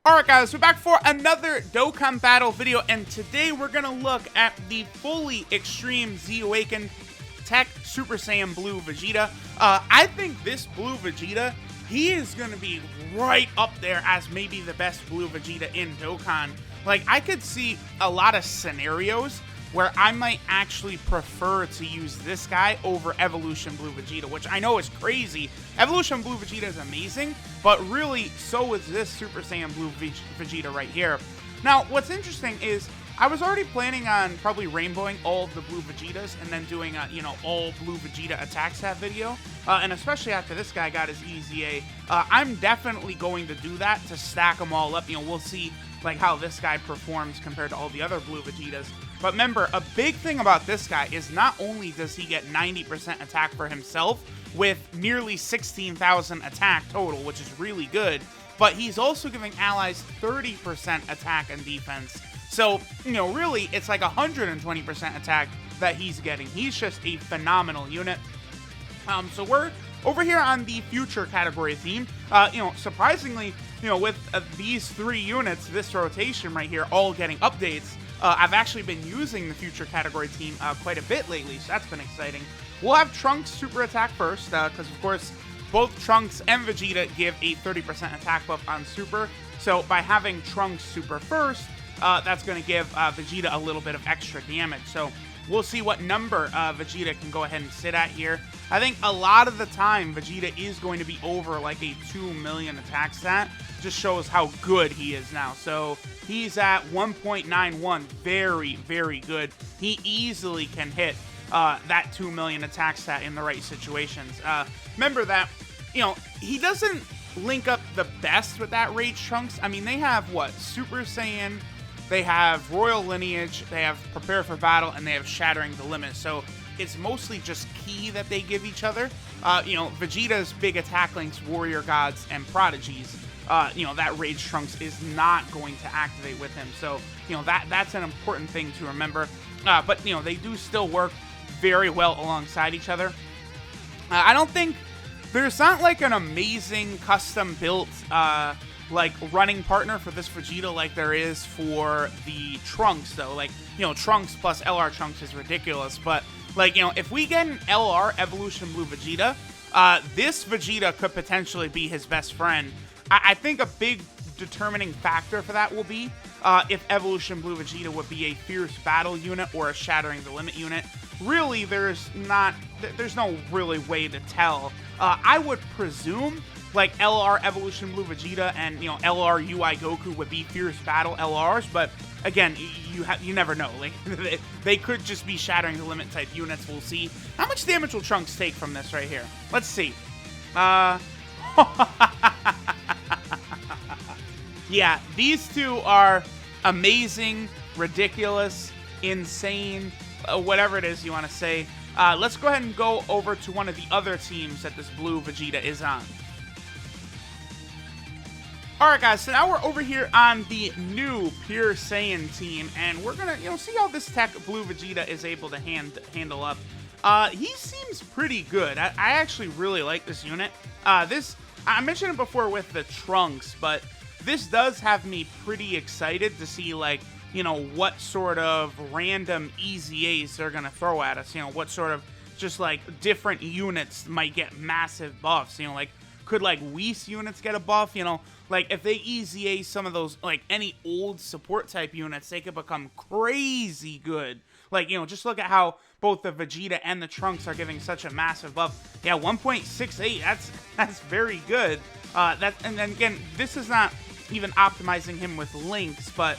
Alright guys, we're back for another Dokkan battle video, and today we're gonna look at the fully Extreme Z Awakened Tech Super Saiyan Blue Vegeta. I think this Blue Vegeta, he is gonna be right up there as maybe the best Blue Vegeta in Dokkan. Like, I could see a lot of scenarios where I might actually prefer to use this guy over Evolution Blue Vegeta, which I know is crazy. Evolution Blue Vegeta is amazing, but really, so is this Super Saiyan Blue Vegeta right here. Now, what's interesting is, I was already planning on probably rainbowing all of the Blue Vegetas and then doing a, all Blue Vegeta attack stat video. And especially after this guy got his EZA, I'm definitely going to do that to stack them all up. We'll see like how this guy performs compared to all the other Blue Vegetas. But remember, a big thing about this guy is not only does he get 90% attack for himself with nearly 16,000 attack total, which is really good, but he's also giving allies 30% attack and defense. So, really, it's like 120% attack that he's getting. He's just a phenomenal unit. So we're over here on the future category theme. Surprisingly, with these three units, this rotation right here, all getting updates, I've actually been using the future category team quite a bit lately, so that's been exciting. We'll have Trunks super attack first, because of course, both Trunks and Vegeta give a 30% attack buff on super. So by having Trunks super first, that's going to give Vegeta a little bit of extra damage. So we'll see what number Vegeta can go ahead and sit at here. I think a lot of the time, Vegeta is going to be over like a 2 million attack stat. Just shows how good he is now. So he's at 1.91. Very, very good. He easily can hit that 2 million attack stat in the right situations. Remember that, he doesn't link up the best with that Rage Trunks. I mean, they have what? Super Saiyan, they have Royal Lineage, they have Prepare for Battle, and they have Shattering the Limit. So it's mostly just Ki that they give each other. Vegeta's big attack links, Warrior Gods, and Prodigies. That Rage Trunks is not going to activate with him. So, that's an important thing to remember. But, they do still work very well alongside each other. I don't think there's not like an amazing custom built like running partner for this Vegeta like there is for the Trunks, though. Like, Trunks plus LR Trunks is ridiculous, but like, if we get an LR Evolution Blue Vegeta, this Vegeta could potentially be his best friend. I think a big determining factor for that will be if Evolution Blue Vegeta would be a Fierce Battle unit or a Shattering the Limit unit. Really, there's no really way to tell. I would presume like LR Evolution Blue Vegeta and LR UI Goku would be Fierce Battle LRs, but again, you never know. Like they could just be Shattering the Limit type units. We'll see. How much damage will Trunks take from this right here? Let's see. Yeah, these two are amazing, ridiculous, insane, whatever it is you want to say. Let's go ahead and go over to one of the other teams that this Blue Vegeta is on. Alright guys, so now we're over here on the new Pure Saiyan team, and we're gonna, see how this tech Blue Vegeta is able to handle up. He seems pretty good. I actually really like this unit. I mentioned it before with the Trunks, but this does have me pretty excited to see, like, what sort of random EZAs they're gonna throw at us. What sort of just like different units might get massive buffs. Like, could like Whis units get a buff? Like if they EZA some of those, like any old support type units, they could become crazy good. Like, just look at how both the Vegeta and the Trunks are giving such a massive buff. Yeah, 1.68, that's very good. And then again, this is not even optimizing him with links, but,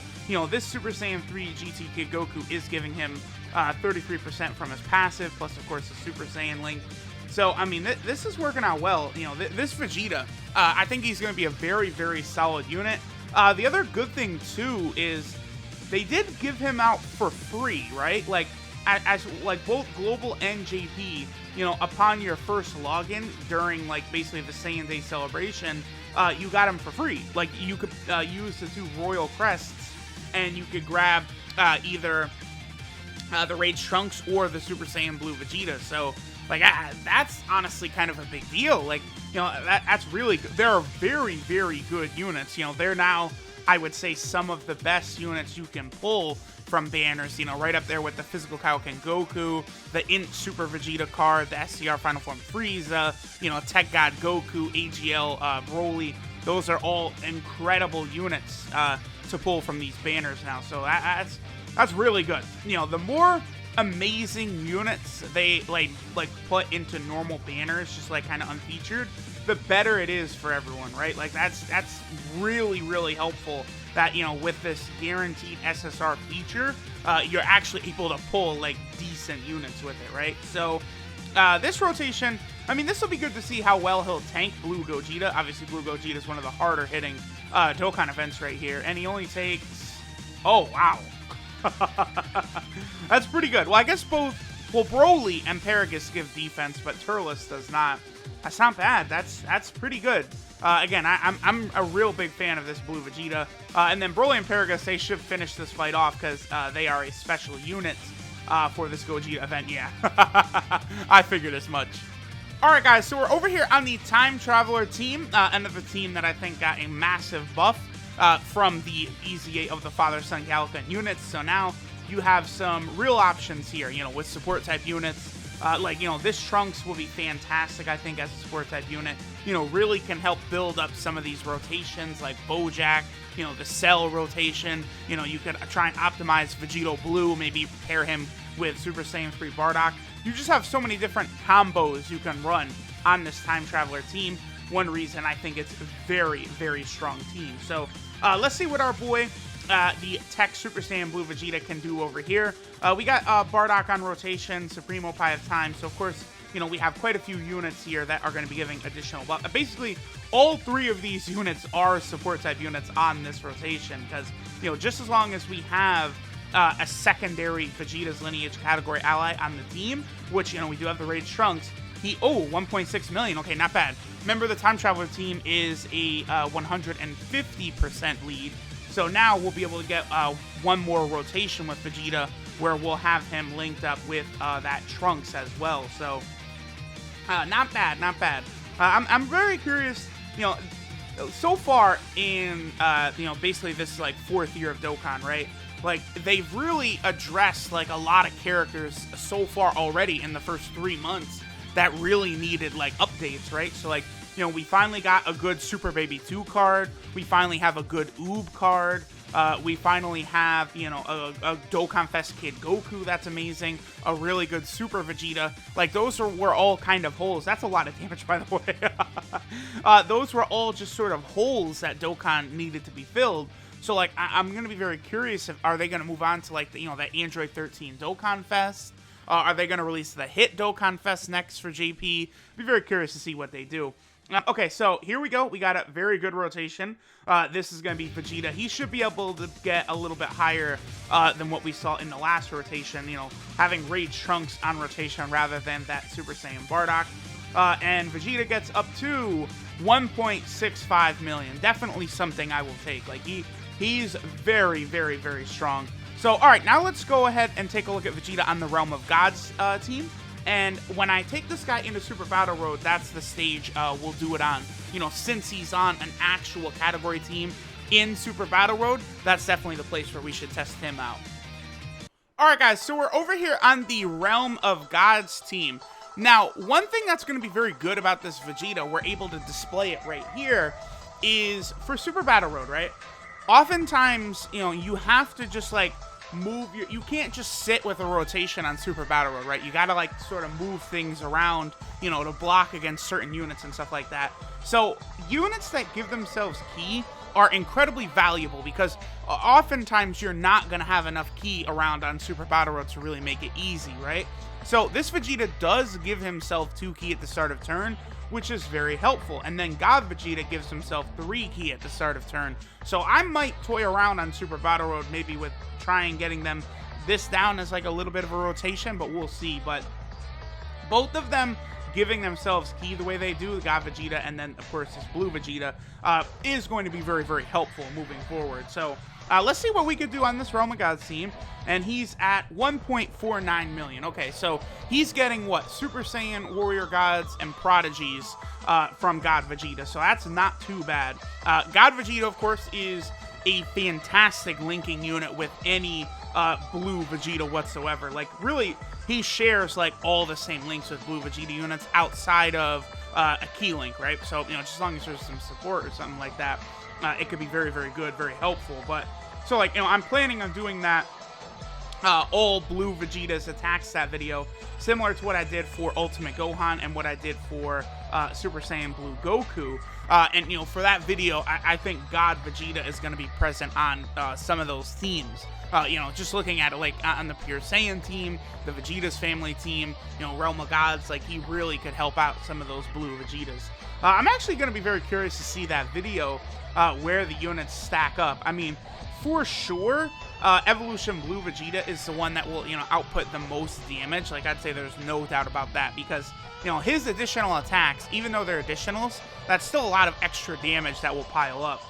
this Super Saiyan 3 GT Kid Goku is giving him 33% from his passive, plus, of course, the Super Saiyan link. So, I mean, this is working out well. This Vegeta, I think he's going to be a very, very solid unit. The other good thing, too, is they did give him out for free, right? Like, as like both Global and JP, upon your first login during, like, basically the Saiyan Day celebration, you got him for free. Like, you could use the two Royal Crests, and you could grab either the Rage Trunks or the Super Saiyan Blue Vegeta. So, like, that's honestly kind of a big deal. Like, that's really good. They're very, very good units. They're now I would say, some of the best units you can pull from banners, you know, right up there with the Physical Kaioken Goku, the Int Super Vegeta card, the SCR Final Form Frieza, you know, Tech God Goku, AGL Broly. Those are all incredible units to pull from these banners now, so that's really good. You know, the more amazing units they like put into normal banners, just like kind of unfeatured, the better it is for everyone, right? Like that's really helpful that, you know, with this guaranteed SSR feature, you're actually able to pull like decent units with it, right? So this rotation, I mean, this will be good to see how well he'll tank Blue Gogeta. Obviously, Blue Gogeta is one of the harder hitting Dokkan events right here, and he only takes, oh wow, that's pretty good. Well, I guess both, well, Broly and Paragus give defense, but Turles does not. That's not bad. That's pretty good. Again, I'm a real big fan of this Blue Vegeta. And then Broly and Paragus, they should finish this fight off because they are a special unit for this Gogeta event. Yeah, I figured as much. Alright guys, so we're over here on the Time Traveler team, another team that I think got a massive buff from the EZA of the Father-Son Galick units. So now you have some real options here, you know, with support type units. Like, you know, this Trunks will be fantastic, I think, as a support type unit. You know, really can help build up some of these rotations, like Bojack, you know, the Cell rotation. You know, you could try and optimize Vegito Blue, maybe pair him with Super Saiyan 3 Bardock. You just have so many different combos you can run on this Time Traveler team. One reason I think it's a very strong team. So let's see what our boy, the Tech Super Saiyan Blue Vegeta, can do over here. We got Bardock on rotation, Supremo Pie of Time. So of course, you know, we have quite a few units here that are going to be giving additional buff. Basically, all three of these units are support type units on this rotation because, you know, just as long as we have a secondary Vegeta's Lineage category ally on the team, which, you know, we do have the Rage Trunks. 1.6 million. Okay, not bad. Remember, the Time Traveler team is a 150% lead. So now we'll be able to get one more rotation with Vegeta where we'll have him linked up with that Trunks as well. So not bad, not bad. I'm very curious, you know, so far in, you know, basically this like 4th year of Dokkan, right? Like, they've really addressed, like, a lot of characters so far already in the first 3 months that really needed, like, updates, right? So, like, you know, we finally got a good Super Baby 2 card. We finally have a good Oob card. We finally have, you know, a Dokkan Fest Kid Goku that's amazing. A really good Super Vegeta. Like, those were all kind of holes. That's a lot of damage, by the way. Those were all just sort of holes that Dokkan needed to be filled. So, like, I'm going to be very curious if, are they going to move on to, like, the, you know, that Android 13 Dokkan Fest? Are they going to release the hit Dokkan Fest next for JP? Be very curious to see what they do. Okay, so here we go. We got a very good rotation. This is going to be Vegeta. He should be able to get a little bit higher than what we saw in the last rotation. You know, having Rage Trunks on rotation rather than that Super Saiyan Bardock. And Vegeta gets up to 1.65 million. Definitely something I will take. Like, he's very strong. So, alright, now let's go ahead and take a look at Vegeta on the Realm of Gods team. And when I take this guy into Super Battle Road, that's the stage we'll do it on. You know, since he's on an actual category team in Super Battle Road, that's definitely the place where we should test him out. Alright guys, so we're over here on the Realm of Gods team. Now, one thing that's going to be very good about this Vegeta, we're able to display it right here, is for Super Battle Road, right? Oftentimes, you know, you have to just, like, move your, you can't just sit with a rotation on Super Battle Road, right? You gotta, like, sort of move things around, you know, to block against certain units and stuff like that. So, units that give themselves ki are incredibly valuable because oftentimes you're not gonna have enough ki around on Super Battle Road to really make it easy, right? So, this Vegeta does give himself 2 ki at the start of turn, which is very helpful. And then God Vegeta gives himself 3 ki at the start of turn. So I might toy around on Super Battle Road maybe with trying getting them this down as like a little bit of a rotation, but we'll see. But both of them giving themselves ki the way they do, God Vegeta and then of course this Blue Vegeta, is going to be very helpful moving forward. So let's see what we could do on this Realm of Gods team. And he's at 1.49 million. Okay, so he's getting what? Super Saiyan, Warrior Gods, and Prodigies from God Vegeta. So that's not too bad. God Vegeta, of course, is a fantastic linking unit with any blue Vegeta whatsoever. Like, really, he shares like all the same links with blue Vegeta units outside of a key link, right? So, you know, just as long as there's some support or something like that, it could be very, very good, very helpful. But, so like, you know, I'm planning on doing that all blue Vegeta's attack stat video, similar to what I did for Ultimate Gohan and what I did for Super Saiyan Blue Goku. And, you know, for that video, I think God Vegeta is going to be present on some of those teams. You know, just looking at it, like, on the Pure Saiyan team, the Vegeta's family team, you know, Realm of Gods, like, he really could help out some of those blue Vegetas. I'm actually going to be very curious to see that video, where the units stack up. I mean, for sure, Evolution Blue Vegeta is the one that will, you know, output the most damage. Like, I'd say there's no doubt about that, because, you know, his additional attacks, even though they're additionals, that's still a lot of extra damage that will pile up.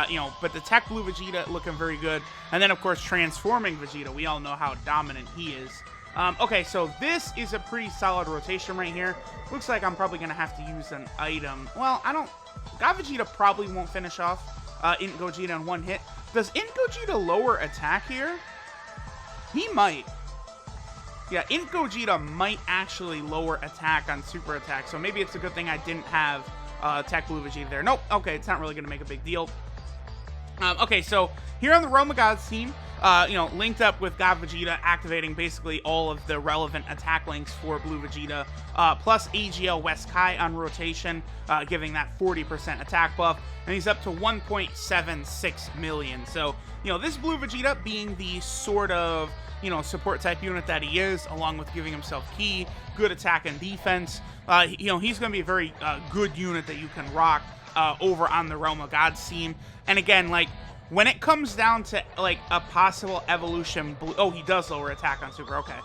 You know, but the Tech Blue Vegeta looking very good. And then, of course, Transforming Vegeta. We all know how dominant he is. Okay, so this is a pretty solid rotation right here. Looks like I'm probably going to have to use an item. Well, God Vegeta probably won't finish off Int Gogeta in one hit. Does Int Gogeta lower attack here? He might. Yeah, Int Gogeta might actually lower attack on super attack. So maybe it's a good thing I didn't have Tech Blue Vegeta there. Nope. Okay, it's not really going to make a big deal. Okay, so here on the Realm of Gods team, you know, linked up with God Vegeta, activating basically all of the relevant attack links for Blue Vegeta, plus AGL West Kai on rotation, giving that 40% attack buff, and he's up to 1.76 million. So, you know, this Blue Vegeta being the sort of, you know, support type unit that he is, along with giving himself key, good attack and defense, you know, he's going to be a very good unit that you can rock over on the Realm of Gods team. And again, like, when it comes down to, like, a possible Evolution Blue... Oh, he does lower attack on Super, okay.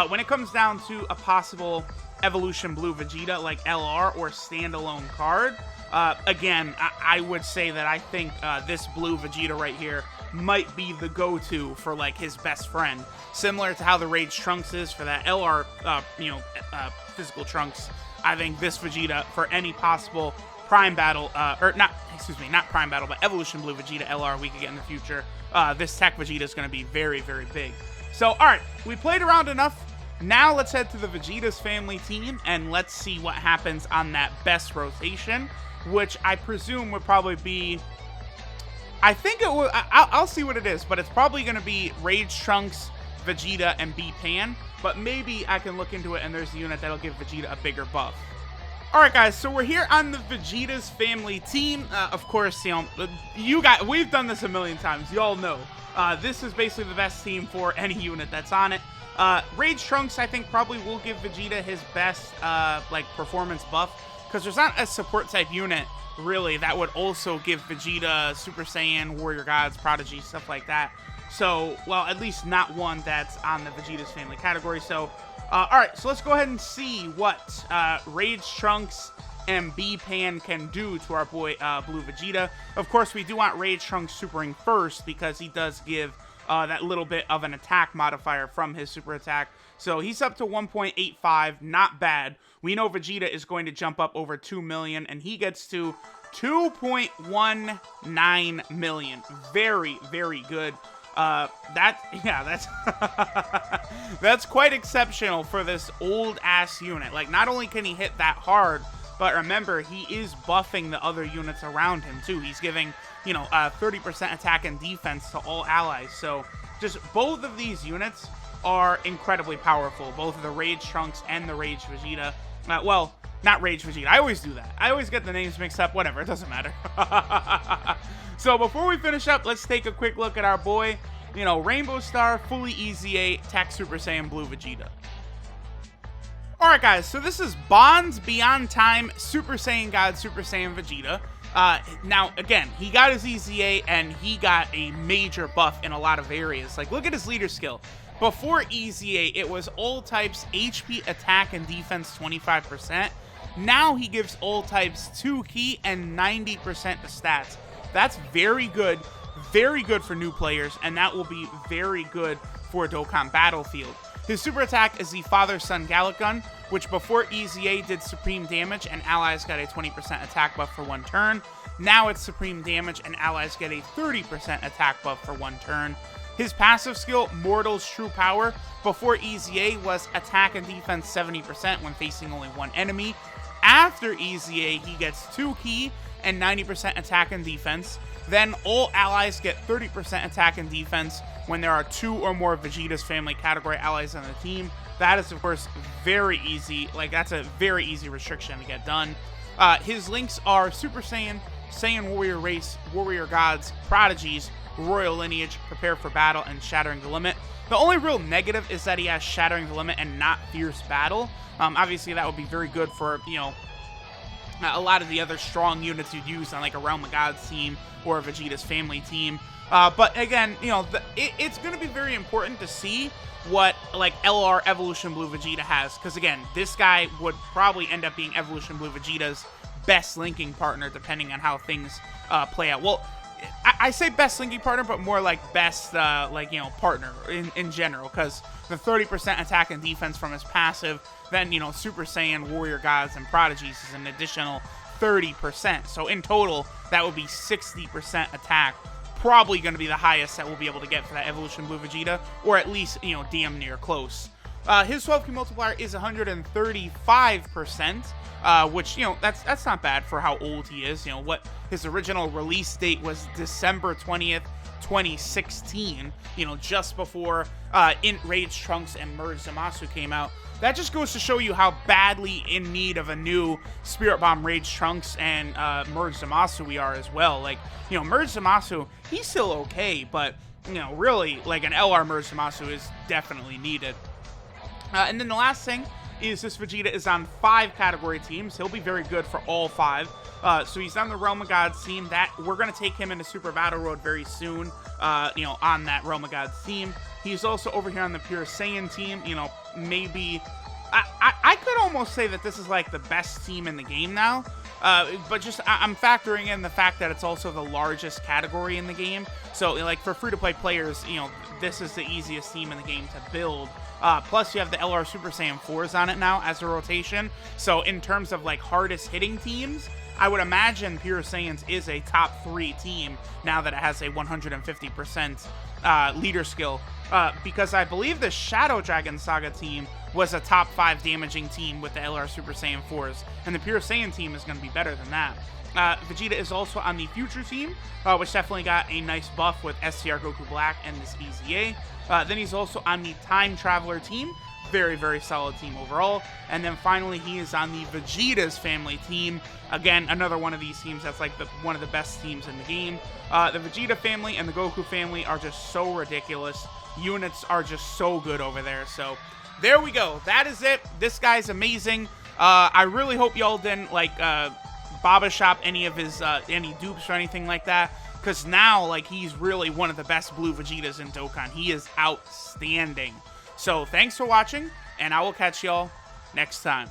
When it comes down to a possible Evolution Blue Vegeta, like LR or standalone card, again, I would say that I think this Blue Vegeta right here might be the go-to for, like, his best friend. Similar to how the Rage Trunks is for that LR, you know, physical Trunks. I think this Vegeta, for any possible Prime Battle, or not, excuse me, not Prime Battle, but Evolution Blue Vegeta LR we could get in the future, this Tech Vegeta is going to be very, very big. So, alright, we played around enough. Now let's head to the Vegeta's family team, and let's see what happens on that best rotation, which I presume would probably be... I think it will... I'll see what it is, but it's probably going to be Rage Trunks, Vegeta, and B-Pan, but maybe I can look into it and there's a unit that'll give Vegeta a bigger buff. Alright guys, so we're here on the Vegeta's family team. Of course, you know, we've done this a million times, you all know. This is basically the best team for any unit that's on it. Rage Trunks, I think, probably will give Vegeta his best, like, performance buff, because there's not a support type unit, really, that would also give Vegeta Super Saiyan, Warrior Gods, Prodigy, stuff like that. So, well, at least not one that's on the Vegeta's family category. So, alright, so let's go ahead and see what Rage Trunks and B-Pan can do to our boy Blue Vegeta. Of course, we do want Rage Trunks supering first, because he does give that little bit of an attack modifier from his super attack. So he's up to 1.85, not bad. We know Vegeta is going to jump up over 2 million, and he gets to 2.19 million. Very, very good. That's that's quite exceptional for this old ass unit. Like, not only can he hit that hard, but remember, he is buffing the other units around him too. He's giving, you know, 30% attack and defense to all allies. So just both of these units are incredibly powerful, both the Rage Trunks and the Rage Vegeta. Well, not Rage Vegeta. I always do that. I always get the names mixed up. Whatever, it doesn't matter. So before we finish up, let's take a quick look at our boy, you know, Rainbow Star, fully EZA, Tech Super Saiyan Blue Vegeta. Alright guys, so this is Bonds Beyond Time Super Saiyan God Super Saiyan Vegeta. Now, again, he got his EZA and he got a major buff in a lot of areas. Like, look at his leader skill. Before EZA, it was all types HP, attack, and defense 25%. Now he gives all types 2 key and 90% the stats. That's very good for new players, and that will be very good for Dokkan Battlefield. His super attack is the Father-Son GALICK gun, which before EZA did supreme damage and allies got a 20% attack buff for 1 turn. Now it's supreme damage, and allies get a 30% attack buff for 1 turn. His passive skill, Mortal's True Power, before EZA was attack and defense 70% when facing only 1 enemy. After EZA, he gets 2 ki and 90% attack and defense. Then all allies get 30% attack and defense when there are 2 or more Vegeta's family category allies on the team. That is, of course, very easy. Like, that's a very easy restriction to get done. His links are Super Saiyan, Saiyan Warrior Race, Warrior Gods, Prodigies, Royal Lineage, Prepare for Battle, and Shattering the Limit. The only real negative is that he has Shattering the Limit and not Fierce Battle. Obviously, that would be very good for, you know, a lot of the other strong units you'd use on like a Realm of Gods team or a Vegeta's family team. But again, you know, it's going to be very important to see what like LR Evolution Blue Vegeta has, because again, this guy would probably end up being Evolution Blue Vegeta's best linking partner, depending on how things play out. Well, I say best linking partner, but more like best, like, you know, partner in general, because the 30% attack and defense from his passive, then, you know, Super Saiyan, Warrior Gods, and Prodigies is an additional 30%. So in total, that would be 60% attack. Probably going to be the highest that we'll be able to get for that Evolution Blue Vegeta, or at least, you know, damn near close. His 12 ki multiplier is 135%, which, you know, that's not bad for how old he is. You know, what his original release date was December 20th, 2016, you know, just before Int Rage Trunks and Merge Zamasu came out. That just goes to show you how badly in need of a new Spirit Bomb Rage Trunks and Merge Zamasu we are as well. Like, you know, Merge Zamasu, he's still okay, but, you know, really, like, an LR Merge Zamasu is definitely needed. And then the last thing is this Vegeta is on 5 category teams. He'll be very good for all 5. So he's on the Realm of Gods team. That we're going to take him into Super Battle Road very soon, you know, on that Realm of Gods team. He's also over here on the Pure Saiyan team. You know, maybe I could almost say that this is like the best team in the game now. But just I'm factoring in the fact that it's also the largest category in the game. So like for free-to-play players, you know, this is the easiest team in the game to build. Plus you have the LR Super Saiyan 4s on it now as a rotation. So in terms of like hardest hitting teams, I would imagine Pure Saiyans is a top 3 team now that it has a 150% leader skill. Because I believe the Shadow Dragon Saga team was a top 5 damaging team with the LR Super Saiyan 4s, and the Pure Saiyan team is going to be better than that. Vegeta is also on the Future team, which definitely got a nice buff with STR Goku Black and this EZA. Then he's also on the Time Traveler team. Very, very solid team overall. And then finally, he is on the Vegeta's family team. Again, another one of these teams that's like one of the best teams in the game. The Vegeta family and the Goku family are just so ridiculous. Units are just so good over there. So there we go. That is it. This guy's amazing. I really hope y'all didn't like Baba Shop any of his any dupes or anything like that, because now like he's really one of the best blue Vegetas in Dokkan. He is outstanding. So thanks for watching, and I will catch y'all next time.